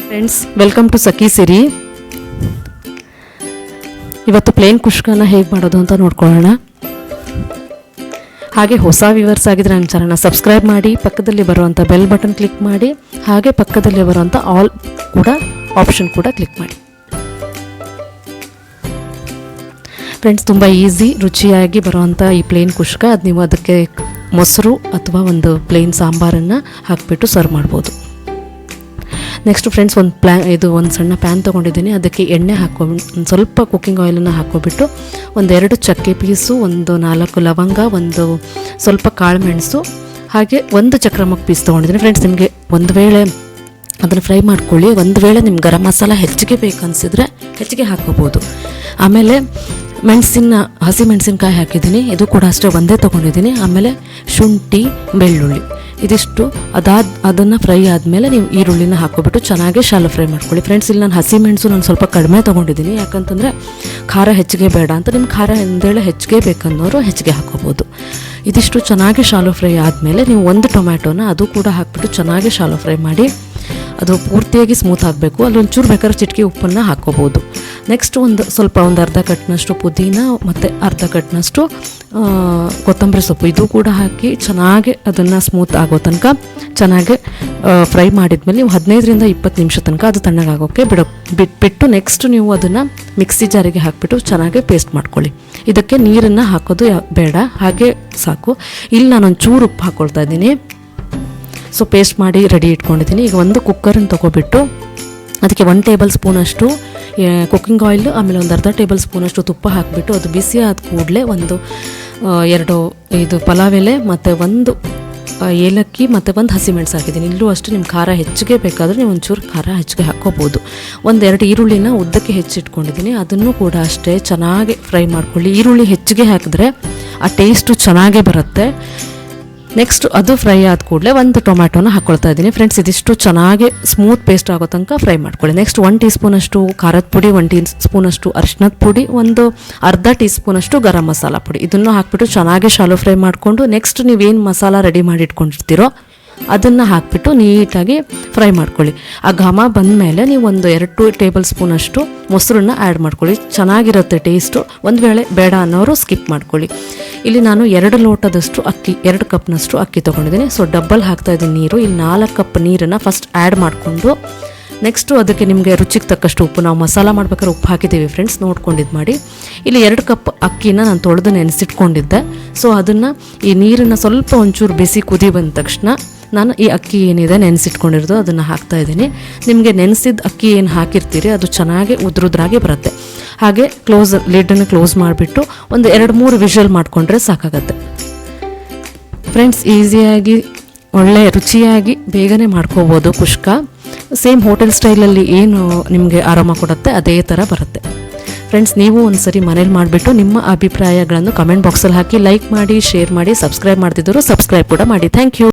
Friends, welcome to ಸಖಿ ಸಿರಿ. ಇವತ್ತು plane ಕುಷ್ಕನ ಹೇಗೆ ಮಾಡೋದು ಅಂತ ನೋಡ್ಕೊಳ್ಳೋಣ. ಹಾಗೆ ಹೊಸ ವ್ಯೂವರ್ಸ್ ಆಗಿದ್ರೆ ನನ್ನ ಚಾನಲ್ನ ಸಬ್ಸ್ಕ್ರೈಬ್ ಮಾಡಿ, ಪಕ್ಕದಲ್ಲಿ ಬರುವಂಥ ಬೆಲ್ ಬಟನ್ ಕ್ಲಿಕ್ ಮಾಡಿ, ಹಾಗೆ ಪಕ್ಕದಲ್ಲಿ ಬರುವಂಥ ಆಲ್ ಕೂಡ ಆಪ್ಷನ್ ಕೂಡ ಕ್ಲಿಕ್ ಮಾಡಿ. ಫ್ರೆಂಡ್ಸ್, ತುಂಬ ಈಸಿ ರುಚಿಯಾಗಿ ಬರುವಂಥ ಈ ಪ್ಲೇನ್ ಕುಷ್ಕ, ಅದು ನೀವು ಅದಕ್ಕೆ ಮೊಸರು ಅಥವಾ ಒಂದು ಪ್ಲೇನ್ ಸಾಂಬಾರನ್ನು ಹಾಕಿಬಿಟ್ಟು ಸರ್ವ್ ಮಾಡ್ಬೋದು. ನೆಕ್ಸ್ಟ್ ಫ್ರೆಂಡ್ಸ್, ಒಂದು ಸಣ್ಣ ಪ್ಯಾನ್ ತೊಗೊಂಡಿದ್ದೀನಿ. ಅದಕ್ಕೆ ಎಣ್ಣೆ ಒಂದು ಸ್ವಲ್ಪ ಕುಕ್ಕಿಂಗ್ ಆಯಿಲನ್ನು ಹಾಕ್ಕೊಬಿಟ್ಟು 2 ಚಕ್ಕೆ ಪೀಸು, 4 ಲವಂಗ, ಸ್ವಲ್ಪ ಕಾಳು ಮೆಣಸು, ಹಾಗೆ 1 ಚಕ್ರಮಕ್ ಪೀಸ್ ತೊಗೊಂಡಿದ್ದೀನಿ. ಫ್ರೆಂಡ್ಸ್, ನಿಮಗೆ ಒಂದು ವೇಳೆ ಅದನ್ನು ಫ್ರೈ ಮಾಡ್ಕೊಳ್ಳಿ. ಒಂದು ವೇಳೆ ನಿಮ್ಗೆ ಗರಂ ಮಸಾಲ ಹೆಚ್ಚಿಗೆ ಬೇಕನ್ಸಿದ್ರೆ ಹೆಚ್ಚಿಗೆ ಹಾಕ್ಕೋಬೋದು. ಆಮೇಲೆ ಹಸಿ ಮೆಣಸಿನ್ಕಾಯಿ ಹಾಕಿದ್ದೀನಿ, ಇದು ಕೂಡ ಅಷ್ಟೇ ಒಂದೇ ತೊಗೊಂಡಿದ್ದೀನಿ. ಆಮೇಲೆ ಶುಂಠಿ, ಬೆಳ್ಳುಳ್ಳಿ ಇದಿಷ್ಟು ಅದನ್ನು ಫ್ರೈ ಆದಮೇಲೆ ನೀವು ಈರುಳ್ಳಿನ ಹಾಕ್ಕೊಬಿಟ್ಟು ಚೆನ್ನಾಗಿ ಶಾಲೋ ಫ್ರೈ ಮಾಡ್ಕೊಳ್ಳಿ. ಫ್ರೆಂಡ್ಸ್, ಇಲ್ಲಿ ನಾನು ಹಸಿ ಮೆಣಸು ಸ್ವಲ್ಪ ಕಡಿಮೆ ತೊಗೊಂಡಿದ್ದೀನಿ, ಯಾಕಂತಂದರೆ ಖಾರ ಹೆಚ್ಚಿಗೆ ಬೇಡ ಅಂತ. ನಿಮ್ಮ ಖಾರ ಎಂದೇಳೆ ಹೆಚ್ಚಿಗೆ ಬೇಕನ್ನೋರು ಹೆಚ್ಚಿಗೆ ಹಾಕ್ಕೋಬೋದು. ಇದಿಷ್ಟು ಚೆನ್ನಾಗಿ ಶಾಲೋ ಫ್ರೈ ಆದಮೇಲೆ ನೀವು 1 ಟೊಮ್ಯಾಟೋನ ಅದು ಕೂಡ ಹಾಕ್ಬಿಟ್ಟು ಚೆನ್ನಾಗಿ ಶಾಲೋ ಫ್ರೈ ಮಾಡಿ. ಅದು ಪೂರ್ತಿಯಾಗಿ ಸ್ಮೂತ್ ಆಗಬೇಕು. ಅಲ್ಲೊಂಚೂರು ಬೇಕಾದ್ರೆ ಚಿಟಿಕೆ ಉಪ್ಪನ್ನು ಹಾಕ್ಕೋಬೋದು. ನೆಕ್ಸ್ಟ್ ಒಂದು ಅರ್ಧ ಕಟ್ನಷ್ಟು ಪುದೀನ ಮತ್ತು ಅರ್ಧ ಕಟ್ನಷ್ಟು ಕೊತ್ತಂಬರಿ ಸೊಪ್ಪು ಇದು ಕೂಡ ಹಾಕಿ ಚೆನ್ನಾಗಿ ಅದನ್ನು ಸ್ಮೂತ್ ಆಗೋ ತನಕ ಚೆನ್ನಾಗಿ ಫ್ರೈ ಮಾಡಿದ್ಮೇಲೆ ನೀವು 15ರಿಂದ 20 ನಿಮಿಷ ತನಕ ಅದು ತಣ್ಣಗಾಗೋಕ್ಕೆ ಬಿಟ್ಬಿಟ್ಟು ನೆಕ್ಸ್ಟ್ ನೀವು ಅದನ್ನು ಮಿಕ್ಸಿ ಜಾರಿಗೆ ಹಾಕಿಬಿಟ್ಟು ಚೆನ್ನಾಗಿ ಪೇಸ್ಟ್ ಮಾಡ್ಕೊಳ್ಳಿ. ಇದಕ್ಕೆ ನೀರನ್ನು ಹಾಕೋದು ಬೇಡ, ಹಾಗೆ ಸಾಕು. ಇಲ್ಲಿ ನಾನೊಂದು ಚೂರು ಉಪ್ಪು ಹಾಕ್ಕೊಳ್ತಾ ಇದ್ದೀನಿ. ಸೊ ಪೇಸ್ಟ್ ಮಾಡಿ ರೆಡಿ ಇಟ್ಕೊಂಡಿದ್ದೀನಿ. ಈಗ ಒಂದು ಕುಕ್ಕರನ್ನು ತೊಗೊಬಿಟ್ಟು ಅದಕ್ಕೆ 1 ಟೇಬಲ್ ಸ್ಪೂನಷ್ಟು ಕುಕ್ಕಿಂಗ್ ಆಯಿಲ್, ಆಮೇಲೆ ಒಂದು ಅರ್ಧ ಟೇಬಲ್ ಸ್ಪೂನಷ್ಟು ತುಪ್ಪ ಹಾಕಿಬಿಟ್ಟು ಅದು ಬಿಸಿ ಆದ ಕೂಡಲೇ 2 ಪಲಾವ್ ಎಲೆ ಮತ್ತು 1 ಏಲಕ್ಕಿ ಮತ್ತು 1 ಹಸಿಮೆಣಸು ಹಾಕಿದ್ದೀನಿ. ಇಲ್ಲೂ ಅಷ್ಟೇ ನಿಮ್ಮ ಖಾರ ಹೆಚ್ಚಿಗೆ ಬೇಕಾದರೆ ನೀವು ಒಂಚೂರು ಖಾರ ಹೆಚ್ಚಿಗೆ ಹಾಕ್ಕೋಬೋದು. 2 ಈರುಳ್ಳಿನ ಉದ್ದಕ್ಕೆ ಹೆಚ್ಚಿಟ್ಕೊಂಡಿದ್ದೀನಿ, ಅದನ್ನು ಕೂಡ ಅಷ್ಟೇ ಚೆನ್ನಾಗಿ ಫ್ರೈ ಮಾಡ್ಕೊಳ್ಳಿ. ಈರುಳ್ಳಿ ಹೆಚ್ಚಿಗೆ ಹಾಕಿದ್ರೆ ಆ ಟೇಸ್ಟು ಚೆನ್ನಾಗೇ ಬರುತ್ತೆ. ನೆಕ್ಸ್ಟ್ ಅದು ಫ್ರೈ ಆದ ಕೂಡಲೇ 1 ಟೊಮ್ಯಾಟೋನ ಹಾಕ್ಕೊಳ್ತಾ ಇದ್ದೀನಿ. ಫ್ರೆಂಡ್ಸ್, ಇದಿಷ್ಟು ಚೆನ್ನಾಗಿ ಸ್ಮೂತ್ ಪೇಸ್ಟ್ ಆಗೋ ತನಕ ಫ್ರೈ ಮಾಡ್ಕೊಳ್ಳಿ. ನೆಕ್ಸ್ಟ್ 1 ಟೀ ಸ್ಪೂನಷ್ಟು ಖಾರದ ಪುಡಿ, 1 ಟೀ ಸ್ಪೂನಷ್ಟು ಅರಿಶಿನದ ಪುಡಿ, ಅರ್ಧ ಟೀ ಸ್ಪೂನಷ್ಟು ಗರಂ ಮಸಾಲ ಪುಡಿ ಇದನ್ನು ಹಾಕಿಬಿಟ್ಟು ಚೆನ್ನಾಗಿ ಶಾಲೋ ಫ್ರೈ ಮಾಡಿಕೊಂಡು ನೆಕ್ಸ್ಟ್ ನೀವೇನು ಮಸಾಲ ರೆಡಿ ಮಾಡಿ ಇಟ್ಕೊಂಡಿರ್ತೀರೋ ಅದನ್ನು ಹಾಕಿಬಿಟ್ಟು ನೀಟಾಗಿ ಫ್ರೈ ಮಾಡ್ಕೊಳ್ಳಿ. ಆ ಘಮ ಬಂದಮೇಲೆ ನೀವು 2 ಟೇಬಲ್ ಸ್ಪೂನಷ್ಟು ಮೊಸರನ್ನ ಆ್ಯಡ್ ಮಾಡ್ಕೊಳ್ಳಿ. ಚೆನ್ನಾಗಿರುತ್ತೆ ಟೇಸ್ಟು. ಒಂದು ವೇಳೆ ಬೇಡ ಅನ್ನೋರು ಸ್ಕಿಪ್ ಮಾಡ್ಕೊಳ್ಳಿ. ಇಲ್ಲಿ ನಾನು 2 ಲೋಟದಷ್ಟು ಅಕ್ಕಿ, 2 ಕಪ್ನಷ್ಟು ಅಕ್ಕಿ ತೊಗೊಂಡಿದ್ದೀನಿ. ಸೊ ಡಬ್ಬಲ್ ಹಾಕ್ತಾಯಿದ್ದೀನಿ ನೀರು. ಇಲ್ಲಿ 4 ಕಪ್ ನೀರನ್ನು ಫಸ್ಟ್ ಆ್ಯಡ್ ಮಾಡಿಕೊಂಡು ನೆಕ್ಸ್ಟು ಅದಕ್ಕೆ ನಿಮಗೆ ರುಚಿಗೆ ತಕ್ಕಷ್ಟು ಉಪ್ಪು, ನಾವು ಮಸಾಲ ಮಾಡ್ಬೇಕಾದ್ರೆ ಉಪ್ಪು ಹಾಕಿದ್ದೀವಿ ಫ್ರೆಂಡ್ಸ್, ನೋಡ್ಕೊಂಡಿದ್ದು ಮಾಡಿ. ಇಲ್ಲಿ 2 ಕಪ್ ಅಕ್ಕಿನ ನಾನು ತೊಳೆದು ನೆನೆಸಿಟ್ಕೊಂಡಿದ್ದೆ. ಸೊ ಅದನ್ನು ಈ ನೀರನ್ನು ಸ್ವಲ್ಪ ಒಂಚೂರು ಬಿಸಿ ಕುದಿ ಬಂದ ತಕ್ಷಣ ನಾನು ಈ ಅಕ್ಕಿ ಏನಿದೆ ನೆನೆಸಿಟ್ಕೊಂಡಿರೋದು ಅದನ್ನು ಹಾಕ್ತಾಯಿದ್ದೀನಿ. ನಿಮಗೆ ನೆನೆಸಿದ ಅಕ್ಕಿ ಏನು ಹಾಕಿರ್ತೀರಿ ಅದು ಚೆನ್ನಾಗಿ ಉದ್ರಾಗಿ ಬರುತ್ತೆ. ಹಾಗೆ ಲಿಡ್ಡನ್ನು ಕ್ಲೋಸ್ ಮಾಡಿಬಿಟ್ಟು 2-3 ವಿಷಲ್ ಮಾಡಿಕೊಂಡ್ರೆ ಸಾಕಾಗತ್ತೆ. ಫ್ರೆಂಡ್ಸ್, ಈಸಿಯಾಗಿ ಒಳ್ಳೆ ರುಚಿಯಾಗಿ ಬೇಗನೆ ಮಾಡ್ಕೋಬೋದು ಕುಷ್ಕ. ಸೇಮ್ ಹೋಟೆಲ್ ಸ್ಟೈಲಲ್ಲಿ ಏನು ನಿಮಗೆ ಆರಾಮ ಕೊಡುತ್ತೆ ಅದೇ ಥರ ಬರುತ್ತೆ. ಫ್ರೆಂಡ್ಸ್, ನೀವು ಒಂದು ಸರಿ ಮನೇಲಿ ಮಾಡಿಬಿಟ್ಟು ನಿಮ್ಮ ಅಭಿಪ್ರಾಯಗಳನ್ನು ಕಮೆಂಟ್ ಬಾಕ್ಸಲ್ಲಿ ಹಾಕಿ, ಲೈಕ್ ಮಾಡಿ, ಶೇರ್ ಮಾಡಿ, ಸಬ್ಸ್ಕ್ರೈಬ್ ಮಾಡ್ತಿದ್ದರು ಸಬ್ಸ್ಕ್ರೈಬ್ ಕೂಡ ಮಾಡಿ. Thank you.